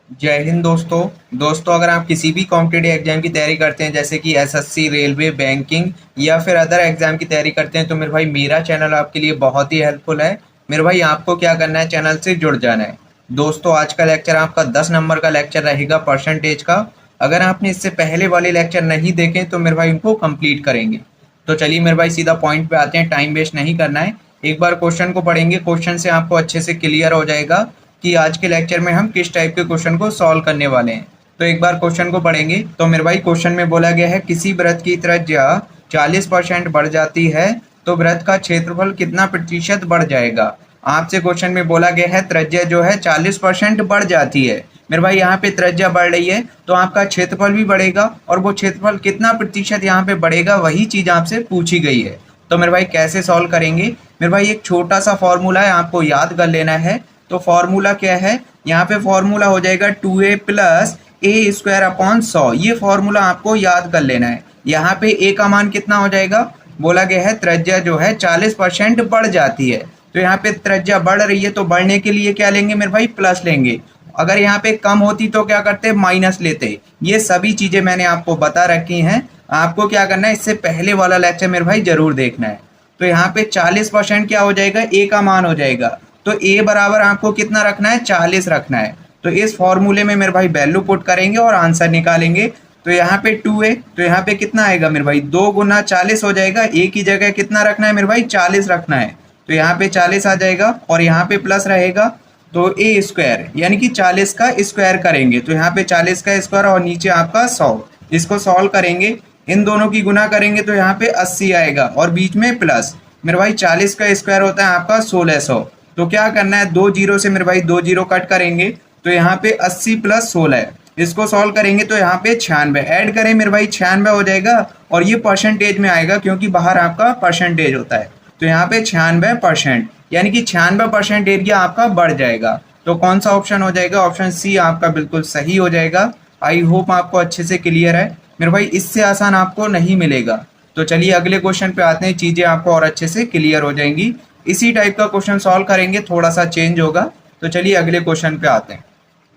जय हिंद दोस्तों अगर आप किसी भी कॉम्पिटिटिव एग्जाम की तैयारी करते हैं जैसे कि एसएससी, रेलवे, बैंकिंग या फिर अदर एग्जाम की तैयारी करते हैं तो मेरे भाई मेरा चैनल आपके लिए बहुत ही हेल्पफुल है। मेरे भाई आपको क्या करना है, चैनल से जुड़ जाना है। दोस्तों आज का लेक्चर आपका 10 नंबर का लेक्चर रहेगा परसेंटेज का। अगर आपने इससे पहले वाले लेक्चर नहीं देखे तो मेरे भाई उनको कंप्लीट करेंगे। तो चलिए मेरे भाई सीधा पॉइंट पे आते हैं, टाइम वेस्ट नहीं करना है। एक बार क्वेश्चन को पढ़ेंगे, क्वेश्चन से आपको अच्छे से क्लियर हो जाएगा कि आज के लेक्चर में हम किस टाइप के क्वेश्चन को सॉल्व करने वाले हैं। तो एक बार क्वेश्चन को पढ़ेंगे तो मेरे भाई क्वेश्चन में बोला गया है किसी वृत्त की त्रिज्या 40% बढ़ जाती है तो वृत्त का क्षेत्रफल कितना प्रतिशत बढ़ जाएगा। आपसे क्वेश्चन में बोला गया है त्रिज्या जो है 40% बढ़ जाती है। मेरे भाई यहाँ पे त्रिज्या बढ़ रही है तो आपका क्षेत्रफल भी बढ़ेगा और वो क्षेत्रफल कितना प्रतिशत यहाँ पे बढ़ेगा वही चीज आपसे पूछी गई है। तो मेरे भाई कैसे सॉल्व करेंगे, मेरे भाई एक छोटा सा फॉर्मूला है, आपको याद कर लेना है। तो फॉर्मूला क्या है, यहाँ पे फॉर्मूला हो जाएगा 2a प्लस ए स्क्वायर अपॉन 100। ये फॉर्मूला आपको याद कर लेना है। यहाँ पे ए का मान कितना हो जाएगा, बोला गया है त्रिज्या जो है 40% बढ़ जाती है। तो यहाँ पे त्रिज्या बढ़ रही है तो बढ़ने के लिए क्या लेंगे मेरे भाई, प्लस लेंगे। अगर यहाँ पे कम होती तो क्या करते, माइनस लेते। ये सभी चीजें मैंने आपको बता रखी हैं। आपको क्या करना है, इससे पहले वाला लेक्चर मेरे भाई जरूर देखना है। तो यहाँ पे 40% क्या हो जाएगा, ए का मान हो जाएगा। तो ए बराबर आपको कितना रखना है, 40 रखना है। तो इस फॉर्मूले में मेरे भाई वैल्यू पुट करेंगे और आंसर निकालेंगे। तो यहाँ पे 2a, तो यहाँ पे कितना आएगा मेरे भाई, 2 गुना 40 हो जाएगा। ए की जगह कितना रखना है मेरे भाई, 40 रखना है। तो यहाँ पे 40 आ जाएगा और यहाँ पे प्लस रहेगा। तो ए स्क्वायर यानी कि 40 का स्क्वायर करेंगे तो यहाँ पे 40 का स्क्वायर और नीचे आपका 100। इसको सॉल्व करेंगे, इन दोनों की गुना करेंगे तो यहाँ पे 80 आएगा और बीच में प्लस। मेरे भाई 40 का स्क्वायर होता है आपका 1600। तो क्या करना है, 2 जीरो से मेरे भाई 2 जीरो कट करेंगे तो यहाँ पे 80 प्लस 16। इसको सॉल्व करेंगे तो यहाँ पे 96 ऐड करें मेरे भाई, 96 हो जाएगा और ये परसेंटेज में आएगा क्योंकि बाहर आपका परसेंटेज होता है। तो यहाँ पे 96% यानी कि 96% एरिया आपका बढ़ जाएगा। तो कौन सा ऑप्शन हो जाएगा, ऑप्शन सी आपका बिल्कुल सही हो जाएगा। आई होप आपको अच्छे से क्लियर है मेरे भाई, इससे आसान आपको नहीं मिलेगा। तो चलिए अगले क्वेश्चन पे आते हैं, चीजें आपको और अच्छे से क्लियर हो जाएंगी। इसी टाइप का क्वेश्चन सॉल्व करेंगे, थोड़ा सा चेंज होगा। तो चलिए अगले क्वेश्चन पे आते हैं।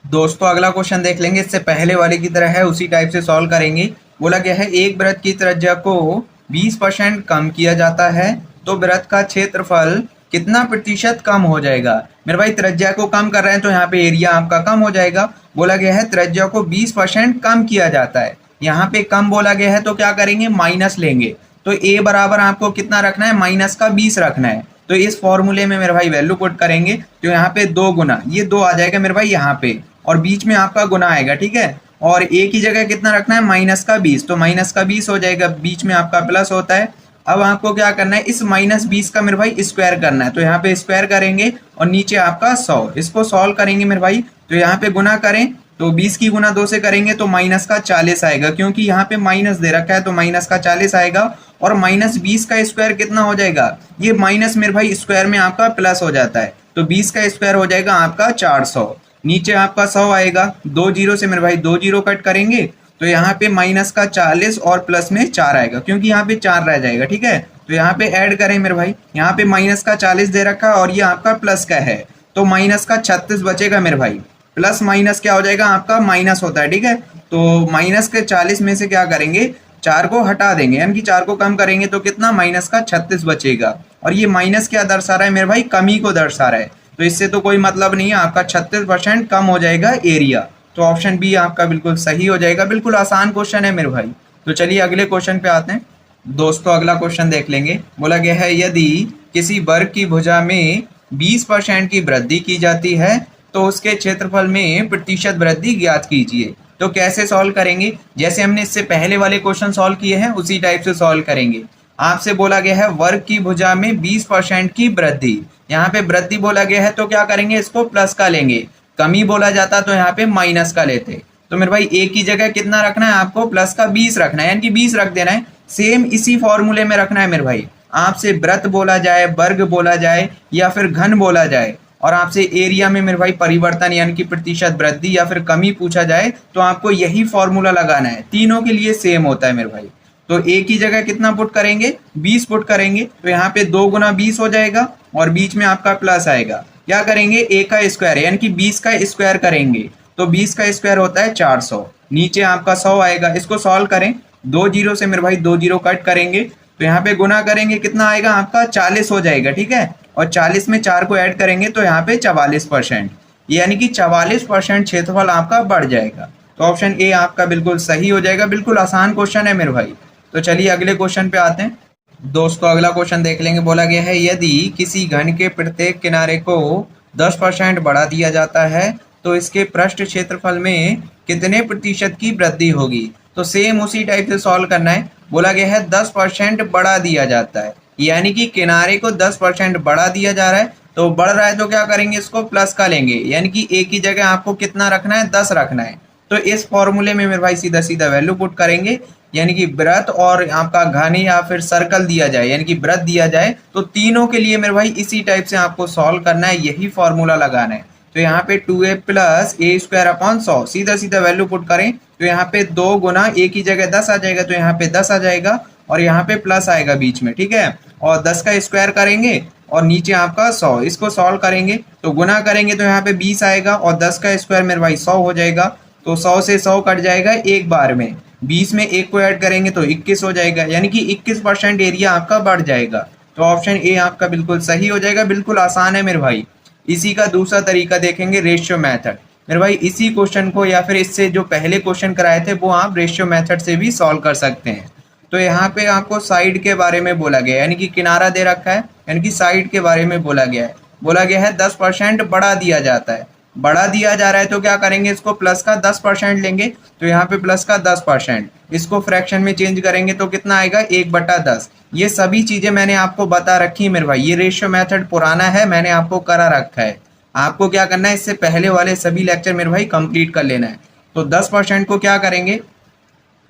दोस्तों अगला क्वेश्चन देख लेंगे, इससे पहले वाले की तरह है, उसी टाइप से सॉल्व करेंगे। बोला गया है एक वृत्त की त्रिज्या को 20% कम किया जाता है तो वृत्त का क्षेत्रफल कितना प्रतिशत कम हो जाएगा। मेरे भाई त्रिज्या को कम कर रहे हैं तो यहाँ पे एरिया आपका कम हो जाएगा। बोला गया है त्रिज्या को 20% कम किया जाता है, यहाँ पे कम बोला गया है तो क्या करेंगे, माइनस लेंगे। तो ए बराबर आपको कितना रखना है, माइनस का 20 रखना है। तो इस फॉर्मूले में मेरे भाई वैल्यू पुट करेंगे तो यहाँ पे 2 गुना, ये 2 आ जाएगा मेरे भाई यहाँ पे और बीच में आपका गुना आएगा, ठीक है। और ए की जगह कितना रखना है, माइनस का 20। तो माइनस का 20 हो जाएगा, बीच में आपका प्लस होता है। अब आपको क्या करना है, इस -20 का मेरे भाई स्क्वायर करना है। तो यहाँ पे स्क्वायर करेंगे और नीचे आपका 100। इसको सॉल्व करेंगे मेरे भाई तो यहाँ पे गुना करें तो 20 की गुना 2 से करेंगे तो माइनस का 40 आएगा, क्योंकि यहाँ पे माइनस दे रखा है तो माइनस का 40 आएगा। और -20 का स्क्वायर कितना हो जाएगा, ये माइनस मेरे भाई स्क्वायर में आपका प्लस हो जाता है। तो 20 का स्क्वायर हो जाएगा आपका 400, नीचे आपका 100 आएगा। 2 जीरो से मेरे भाई 2 जीरो कट करेंगे तो यहाँ पे माइनस का 40 और प्लस में 4 आएगा, क्योंकि यहाँ पे 4 रह जाएगा, ठीक है। तो यहाँ पे ऐड करें मेरे भाई, यहाँ पे माइनस का 40 दे रखा है और ये आपका प्लस का है तो माइनस का 36 बचेगा मेरे भाई। प्लस माइनस क्या हो जाएगा, आपका माइनस होता है, ठीक है। तो माइनस के 40 में से क्या करेंगे, 4 को हटा देंगे, यानी कि 4 को कम करेंगे तो कितना, माइनस का 36 बचेगा। और ये माइनस क्या दर्शा रहा है मेरे भाई, कमी को दर्शा रहा है। तो इससे तो कोई मतलब नहीं है, आपका 36% कम हो जाएगा एरिया। तो ऑप्शन बी आपका बिल्कुल सही हो जाएगा। बिल्कुल आसान क्वेश्चन है मेरे भाई। तो चलिए अगले क्वेश्चन पे आते हैं। दोस्तों अगला क्वेश्चन देख लेंगे। बोला गया है यदि किसी वर्ग की भुजा में 20% की वृद्धि की जाती है तो उसके क्षेत्रफल में प्रतिशत वृद्धि ज्ञात कीजिए। तो कैसे सॉल्व करेंगे, जैसे हमने इससे पहले वाले क्वेश्चन सॉल्व किए हैं उसी टाइप से सॉल्व करेंगे। आपसे बोला गया है वर्ग की भुजा में 20% की वृद्धि, यहाँ पे वृद्धि बोला गया है तो क्या करेंगे, इसको प्लस का लेंगे। कमी बोला जाता तो यहाँ पे माइनस का लेते। तो मेरे भाई ए की जगह कितना रखना है, आपको प्लस का 20 रखना है, यानी कि 20 रख देना है। सेम इसी फॉर्मूले में रखना है मेरे भाई। आपसे वृत्त बोला जाए, वर्ग बोला जाए या फिर घन बोला जाए और आपसे एरिया में मेरे भाई परिवर्तन यानी कि प्रतिशत वृद्धि या फिर कमी पूछा जाए तो आपको यही फॉर्मूला लगाना है। तीनों के लिए सेम होता है मेरे भाई। तो ए की जगह कितना पुट करेंगे, 20 पुट करेंगे तो यहाँ पे 2 गुना 20 हो जाएगा और बीच में आपका प्लस आएगा। क्या करेंगे, ए का स्क्वायर यानी कि 20 का स्क्वायर करेंगे तो 20 का स्क्वायर होता है 400, नीचे आपका 100 आएगा। इसको सॉल्व करें, 2 जीरो से मेरे भाई 2 जीरो कट करेंगे, तो यहाँ पे गुना करेंगे, कितना आएगा आपका 40 हो जाएगा, ठीक है। और 40 में 4 को ऐड करेंगे तो यहाँ पे 44%, यानी कि 44% क्षेत्रफल आपका बढ़ जाएगा। तो ऑप्शन ए आपका बिल्कुल सही हो जाएगा। बिल्कुल आसान क्वेश्चन है मेरे भाई। तो चलिए अगले क्वेश्चन पे आते हैं दोस्तों। अगला क्वेश्चन देख लेंगे। बोला गया है यदि किसी घन के प्रत्येक किनारे को 10% बढ़ा दिया जाता है तो इसके पृष्ठ क्षेत्रफल में कितने प्रतिशत की वृद्धि होगी। तो सेम उसी टाइप से सॉल्व करना है। बोला गया है 10% बढ़ा दिया जाता है, यानी कि किनारे को 10% बढ़ा दिया जा रहा है, तो बढ़ रहा है तो क्या करेंगे, इसको प्लस का लेंगे, यानी कि एक ही जगह आपको कितना रखना है, 10 रखना है। तो इस फॉर्मूले में मेरे भाई सीधा सीधा वैल्यू पुट करेंगे, यानी कि वृत्त और आपका घन या फिर सर्कल दिया जाए, यानी कि वृत्त दिया जाए, तो तीनों के लिए मेरे भाई इसी टाइप से आपको सॉल्व करना है, यही फॉर्मूला लगाना है। तो यहाँ पे 2a प्लस ए स्क्वायर अपॉन 100, सीधा सीधा वैल्यू पुट करें तो यहाँ पे 2 गुना एक ही जगह 10 आ जाएगा, तो यहाँ पे 10 आ जाएगा और यहाँ पे प्लस आएगा बीच में, ठीक है। और 10 का स्क्वायर करेंगे और नीचे आपका 100, इसको सॉल्व करेंगे तो गुना करेंगे तो यहाँ पे 20 आएगा और 10 का स्क्वायर मेरे भाई 100 हो जाएगा। तो 100 से 100 कट जाएगा एक बार में, 20 में एक को ऐड करेंगे तो 21 हो जाएगा, यानी कि 21% एरिया आपका बढ़ जाएगा। तो ऑप्शन ए आपका बिल्कुल सही हो जाएगा। बिल्कुल आसान है मेरे भाई। इसी का दूसरा तरीका देखेंगे, रेशियो मेथड। मेरे भाई इसी क्वेश्चन को या फिर इससे जो पहले क्वेश्चन कराए थे वो आप रेशियो मेथड से भी सॉल्व कर सकते हैं। तो यहाँ पे आपको साइड के बारे में बोला गया है, यानी कि किनारा दे रखा है, यानी कि साइड के बारे में बोला गया है। बोला गया है 10% बढ़ा दिया जाता है, बढ़ा दिया जा रहा है तो क्या करेंगे, इसको प्लस का 10% लेंगे, तो यहाँ पे प्लस का 10%, इसको फ्रैक्शन में चेंज करेंगे तो कितना आएगा, 1/10। ये सभी चीजें मैंने आपको बता रखी है मेरे भाई। ये रेशियो मेथड पुराना है, मैंने आपको करा रखा है। आपको क्या करना है, इससे पहले वाले सभी लेक्चर मेरे भाई कंप्लीट कर लेना है। तो 10% को क्या करेंगे,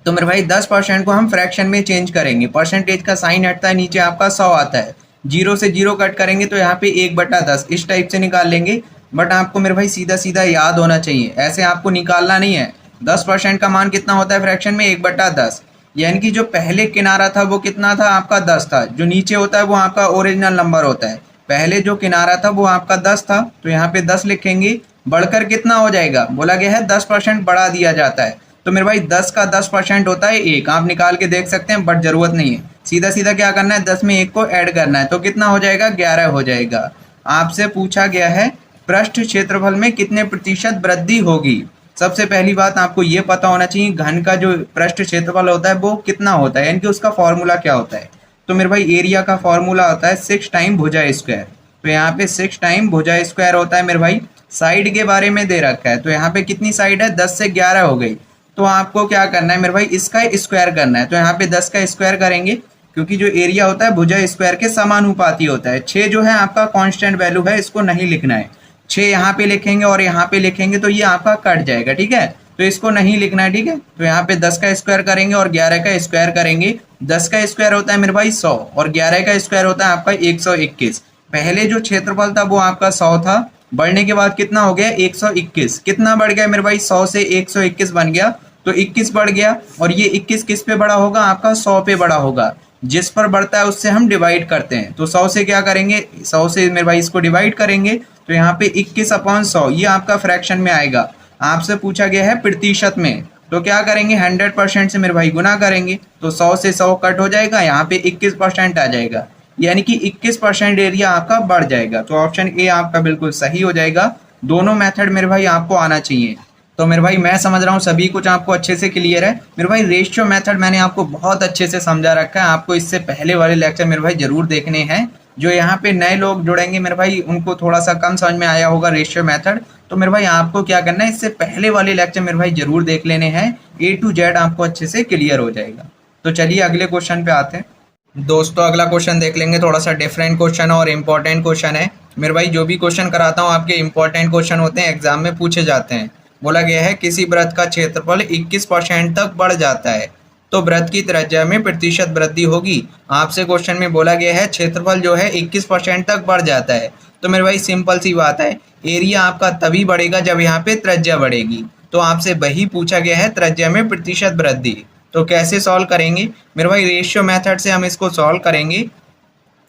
तो मेरे भाई 10% को हम फ्रैक्शन में चेंज करेंगे, परसेंटेज का साइन हटता है, नीचे आपका 100 आता है, 0 से 0 कट करेंगे तो यहाँ पे 1/10 इस टाइप से निकाल लेंगे। बट आपको मेरे भाई सीधा सीधा याद होना चाहिए, ऐसे आपको निकालना नहीं है। 10% का मान कितना होता है फ्रैक्शन में, 1/10, यानी कि जो पहले किनारा था वो कितना था आपका 10 था, जो नीचे होता है वो आपका ओरिजिनल नंबर होता है। पहले जो किनारा था वो आपका 10 था, तो यहाँ पे 10 लिखेंगे, बढ़कर कितना हो जाएगा, बोला गया है 10% बढ़ा दिया जाता है, तो मेरे भाई 10 का 10% होता है 1, आप निकाल के देख सकते हैं, बट जरूरत नहीं है, सीधा सीधा क्या करना है, 10 में 1 को ऐड करना है, तो कितना हो जाएगा, 11 हो जाएगा। आपसे पूछा गया है पृष्ठ क्षेत्रफल में कितने प्रतिशत वृद्धि होगी। सबसे पहली बात आपको ये पता होना चाहिए, घन का जो पृष्ठ क्षेत्रफल होता है वो कितना होता है, यानी कि उसका फॉर्मूला क्या होता है। तो मेरे भाई एरिया का फॉर्मूला होता है 6 टाइम भुजा स्क्वायर। तो यहाँ पे 6 टाइम भुजा स्क्वायर होता है मेरे भाई। साइड के बारे में दे रखा है, तो यहाँ पे कितनी साइड है, 10 से 11 हो गई। तो आपको क्या करना है मेरे भाई, इसका स्क्वायर करना है, तो यहाँ पे 10 का स्क्वायर करेंगे, क्योंकि जो एरिया होता है भुजा स्क्वायर के समानुपाती होता है। 6 जो है आपका कांस्टेंट वैल्यू है, इसको नहीं लिखना है, 6 यहाँ पे लिखेंगे और यहाँ पे लिखेंगे तो ये आपका कट जाएगा, ठीक है, तो इसको नहीं लिखना है, ठीक है। तो यहाँ पे 10 का स्क्वायर करेंगे और 11 का स्क्वायर करेंगे। 10 का स्क्वायर होता है मेरे भाई 100 और 11 का स्क्वायर होता है आपका 121। पहले जो क्षेत्रफल था वो आपका 100 था, बढ़ने के बाद कितना हो गया, 121। कितना बढ़ गया मेरे भाई, 100 से 121 बन गया, तो 21 बढ़ गया। और ये 21 किस पे बड़ा होगा, आपका 100 पे बड़ा होगा। जिस पर बढ़ता है उससे हम डिवाइड करते हैं, तो 100 से क्या करेंगे, 100 से मेरे भाई इसको डिवाइड करेंगे, तो यहाँ पे 21/100 ये आपका फ्रैक्शन में आएगा। आपसे पूछा गया है प्रतिशत में, तो क्या करेंगे, 100% से मेरे भाई गुना करेंगे, तो 100 से 100 कट हो जाएगा, यहाँ पे 21% आ जाएगा, यानी कि 21% एरिया आपका बढ़ जाएगा। तो ऑप्शन ए आपका बिल्कुल सही हो जाएगा। दोनों मेथड मेरे भाई आपको आना चाहिए। तो मेरे भाई मैं समझ रहा हूँ सभी कुछ आपको अच्छे से क्लियर है। मेरे भाई रेशियो मेथड मैंने आपको बहुत अच्छे से समझा रखा है, आपको इससे पहले वाले लेक्चर मेरे भाई जरूर देखने हैं। जो यहाँ पे नए लोग जुड़ेंगे मेरे भाई उनको थोड़ा सा कम समझ में आया होगा रेशियो मेथड, तो मेरे भाई आपको क्या करना है, इससे पहले वाले लेक्चर मेरे भाई जरूर देख लेने हैं, A to Z आपको अच्छे से क्लियर हो जाएगा। तो चलिए अगले क्वेश्चन पे आते हैं दोस्तों। अगला क्वेश्चन देख लेंगे, थोड़ा सा डिफरेंट क्वेश्चन और इम्पोर्टेंट क्वेश्चन है। मेरे भाई जो भी क्वेश्चन कराता हूँ आपके इंपॉर्टेंट क्वेश्चन होते हैं, एग्जाम में पूछे जाते हैं। बोला गया है किसी वृत्त का क्षेत्रफल 21% तक बढ़ जाता है तो वृत्त की त्रिज्या में प्रतिशत वृद्धि होगी। आपसे क्वेश्चन में बोला गया है क्षेत्रफल जो है 21% तक बढ़ जाता है, तो मेरे भाई सिंपल सी बात है, एरिया आपका तभी बढ़ेगा जब यहाँ पे त्रिज्या बढ़ेगी। तो आपसे वही पूछा गया है, त्रिज्या में प्रतिशत वृद्धि। तो कैसे सॉल्व करेंगे मेरे भाई, रेशियो मेथड से हम इसको सॉल्व करेंगे।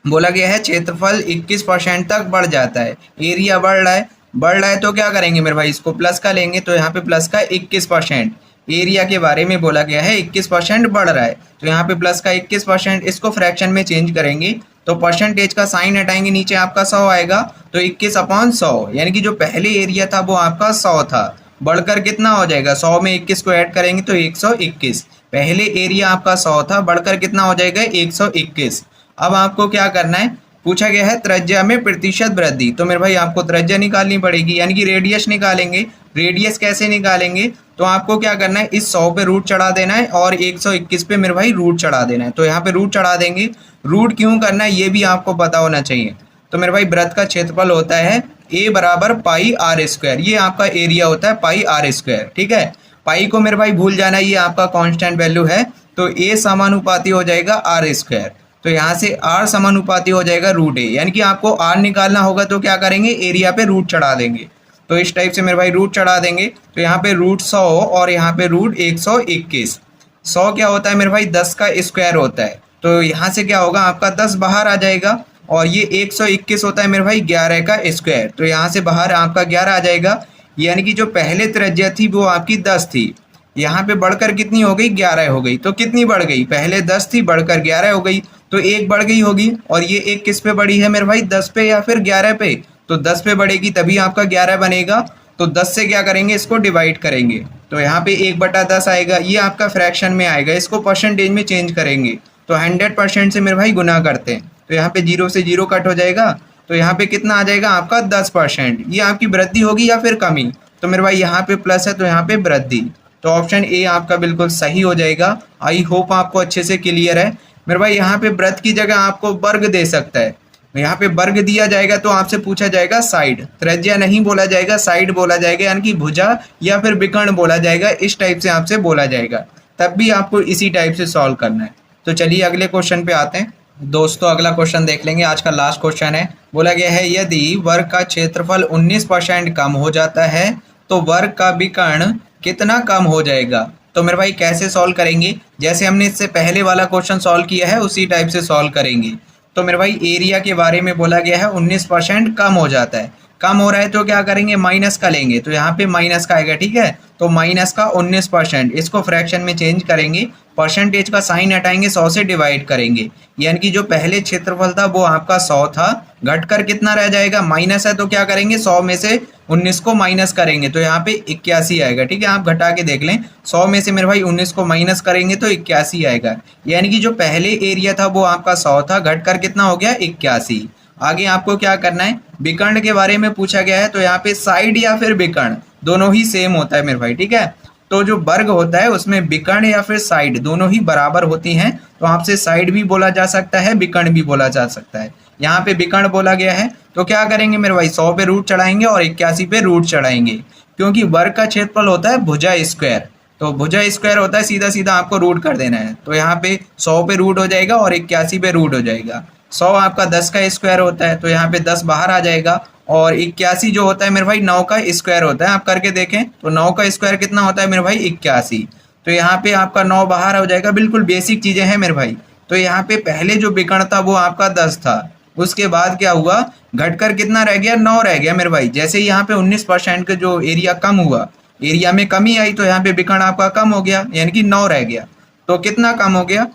बोला गया है क्षेत्रफल 21% तक बढ़ जाता है, एरिया बढ़ रहा है, बढ़ रहा है तो क्या करेंगे मेरे भाई, इसको प्लस का लेंगे, तो यहाँ पे प्लस का 21%। एरिया के बारे में बोला गया है 21% बढ़ रहा है, तो यहाँ पे प्लस का 21%, इसको फ्रैक्शन में चेंज करेंगे तो परसेंटेज का साइन हटाएंगे, नीचे आपका 100 आएगा, तो 21/100, यानी कि जो पहले एरिया था वो आपका 100 था, बढ़कर कितना हो जाएगा, 100 में 21 को ऐड करेंगे तो 121। पहले एरिया आपका 100 था, बढ़कर कितना हो जाएगा 121। अब आपको क्या करना है, पूछा गया है त्रिज्या में प्रतिशत वृद्धि, तो मेरे भाई आपको त्रिज्या निकालनी पड़ेगी, यानी कि रेडियस निकालेंगे। रेडियस कैसे निकालेंगे, तो आपको क्या करना है, इस 100 पे रूट चढ़ा देना है और 121 पे मेरे भाई रूट चढ़ा देना है, तो यहाँ पे रूट चढ़ा देंगे। रूट क्यों करना है ये भी आपको पता होना चाहिए। तो मेरे भाई वृत्त का क्षेत्रफल होता है a बराबर पाई आर स्क्वायर, ये आपका एरिया होता है पाई आर स्क्वायर, ठीक है। पाई को मेरे भाई भूल जाना, ये आपका कांस्टेंट वैल्यू है, तो a समानुपाती हो जाएगा आर स्क्वायर, तो यहाँ से r समानुपाती हो जाएगा रूट a, यानी कि आपको r निकालना होगा तो क्या करेंगे, एरिया पे रूट चढ़ा देंगे। तो इस टाइप से मेरे भाई रूट चढ़ा देंगे, तो यहाँ पे रूट 100 और यहाँ पे रूट 121। 100 क्या होता है मेरे भाई, 10 का स्क्वायर होता है, तो यहाँ से क्या होगा आपका 10 बाहर आ जाएगा, और ये 121 होता है मेरे भाई 11 का स्क्वायर, तो यहाँ से बाहर आपका 11 आ जाएगा, यानी कि जो पहले त्रिज्या थी वो आपकी 10 थी, यहाँ पे बढ़कर कितनी हो गई, 11 हो गई। तो कितनी बढ़ गई, पहले 10 थी बढ़कर 11 हो गई, तो एक बढ़ गई होगी, और ये एक किस पे बढ़ी है मेरे भाई, 10 पे या फिर 11 पे, तो 10 पे बढ़ेगी तभी आपका 11 बनेगा, तो 10 से क्या करेंगे, इसको डिवाइड करेंगे, तो यहाँ पे 1/10 आएगा, ये आपका फ्रैक्शन में आएगा, इसको परसेंटेज में चेंज करेंगे तो 100% से मेरे भाई गुना करते हैं, तो यहाँ पे 0 से 0 कट हो जाएगा, तो यहाँ पे कितना आ जाएगा आपका 10%। ये आपकी वृद्धि होगी या फिर कमी, तो मेरे भाई यहाँ पे प्लस है तो यहाँ पे वृद्धि, तो ऑप्शन ए आपका बिल्कुल सही हो जाएगा। आई होप आपको अच्छे से क्लियर है। मेरे भाई यहाँ पे वृत्त की जगह आपको वर्ग दे सकता है, यहाँ पे वर्ग दिया जाएगा तो आपसे पूछा जाएगा साइड, त्रिज्या नहीं बोला जाएगा, साइड बोला जाएगा, यानी कि भुजा या फिर विकर्ण बोला जाएगा, इस टाइप से आपसे बोला जाएगा, तब भी आपको इसी टाइप से सॉल्व करना है। तो चलिए अगले क्वेश्चन पे आते हैं दोस्तों। अगला क्वेश्चन देख लेंगे, आज का लास्ट क्वेश्चन है। बोला गया है यदि वर्ग का क्षेत्रफल 19% कम हो जाता है तो वर्ग का विकर्ण कितना कम हो जाएगा। तो मेरे भाई कैसे सॉल्व करेंगे, जैसे हमने इससे पहले वाला क्वेश्चन सॉल्व किया है उसी टाइप से सॉल्व करेंगे। तो मेरे भाई एरिया के बारे में बोला गया है 19% कम हो जाता है, कम हो रहा है तो क्या करेंगे, माइनस का लेंगे, तो यहाँ पे माइनस का आएगा, ठीक है। तो माइनस का 19%, इसको फ्रैक्शन में चेंज करेंगे, परसेंटेज का साइन हटाएंगे, 100 से डिवाइड करेंगे, यानी कि जो पहले क्षेत्रफल था वो आपका 100 था, घटकर कितना रह जाएगा, माइनस है तो क्या करेंगे, 100 में से 19 को माइनस करेंगे तो यहाँ पे 81 आएगा, ठीक है। आप घटा के देख लें, 100 में से मेरे भाई 19 को माइनस करेंगे तो 81 आएगा, यानी कि जो पहले एरिया था वो आपका 100 था, घटकर कितना हो गया 81। आगे आपको क्या करना है, विकर्ण के बारे में पूछा गया है, तो यहाँ पे साइड या फिर विकर्ण दोनों ही सेम होता है मेरे भाई, ठीक है। तो जो वर्ग होता है उसमें विकर्ण या फिर साइड दोनों ही बराबर होती हैं, तो आपसे साइड भी बोला जा सकता है, विकर्ण भी बोला जा सकता है। यहाँ पे विकर्ण बोला गया है तो क्या करेंगे मेरे भाई, 100 पे रूट चढ़ाएंगे और 81 पे रूट चढ़ाएंगे, क्योंकि वर्ग का क्षेत्रफल होता है भुजा स्क्वायर, तो भुजा स्क्वायर होता है सीधा सीधा आपको रूट कर देना है, तो यहाँ पे 100 पे रूट हो जाएगा और 81 पे रूट हो जाएगा। 100 आपका 10 का स्क्वायर होता है, तो यहाँ पे 10 बाहर आ जाएगा, और 81 जो होता है मेरे भाई 9 का स्क्वायर होता है, आप करके देखें तो 9 का स्क्वायर कितना होता है मेरे भाई 81, तो यहाँ पे आपका 9 बाहर हो जाएगा, बिल्कुल बेसिक चीजें हैं मेरे भाई। तो यहाँ पे पहले जो विकर्ण था वो आपका 10 था, उसके बाद क्या हुआ, घटकर कितना रह गया, 9 रह गया मेरे भाई। जैसे यहाँ पे 19% का जो एरिया कम हुआ, एरिया में कमी आई, तो यहाँ पे विकर्ण आपका कम हो गया, यानी कि 9 रह गया। तो कितना कम हो गया,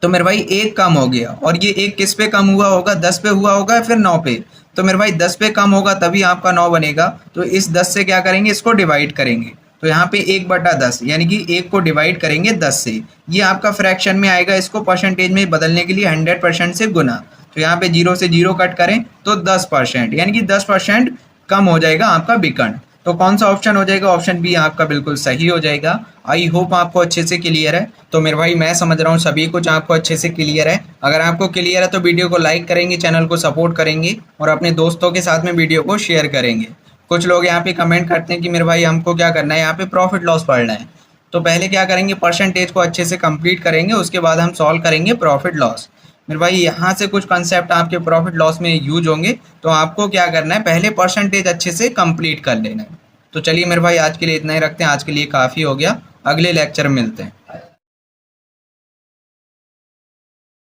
तो मेरे भाई 1 कम हो गया, और ये 1 किस पे कम हुआ होगा, 10 पे हुआ होगा या फिर 9 पे, तो मेरे भाई 10 पे कम होगा तभी आपका 9 बनेगा, तो इस 10 से क्या करेंगे, इसको डिवाइड करेंगे, तो यहाँ पे 1/10, यानी कि 1 को डिवाइड करेंगे 10 से, ये आपका फ्रैक्शन में आएगा, इसको परसेंटेज में बदलने के लिए 100% से गुना, तो यहाँ पे 0 से 0 कट करें तो 10%, यानी कि 10% कम हो जाएगा आपका विकर्ण। तो कौन सा ऑप्शन हो जाएगा, ऑप्शन बी आपका बिल्कुल सही हो जाएगा। आई होप आपको अच्छे से क्लियर है। तो मेरे भाई मैं समझ रहा हूँ सभी कुछ आपको अच्छे से क्लियर है। अगर आपको क्लियर है तो वीडियो को लाइक करेंगे, चैनल को सपोर्ट करेंगे और अपने दोस्तों के साथ में वीडियो को शेयर करेंगे। कुछ लोग यहाँ पे कमेंट करते हैं कि मेरे भाई हमको क्या करना है, यहाँ पे प्रॉफिट लॉस पढ़ना है। तो पहले क्या करेंगे, परसेंटेज को अच्छे से कंप्लीट करेंगे, उसके बाद हम सॉल्व करेंगे प्रॉफिट लॉस। मेरे भाई यहाँ से कुछ कंसेप्ट आपके प्रॉफिट लॉस में यूज होंगे, तो आपको क्या करना है, पहले परसेंटेज अच्छे से कंप्लीट कर लेना है। तो चलिए मेरे भाई आज के लिए इतना ही रखते हैं, आज के लिए काफ़ी हो गया, अगले लेक्चर में मिलते हैं।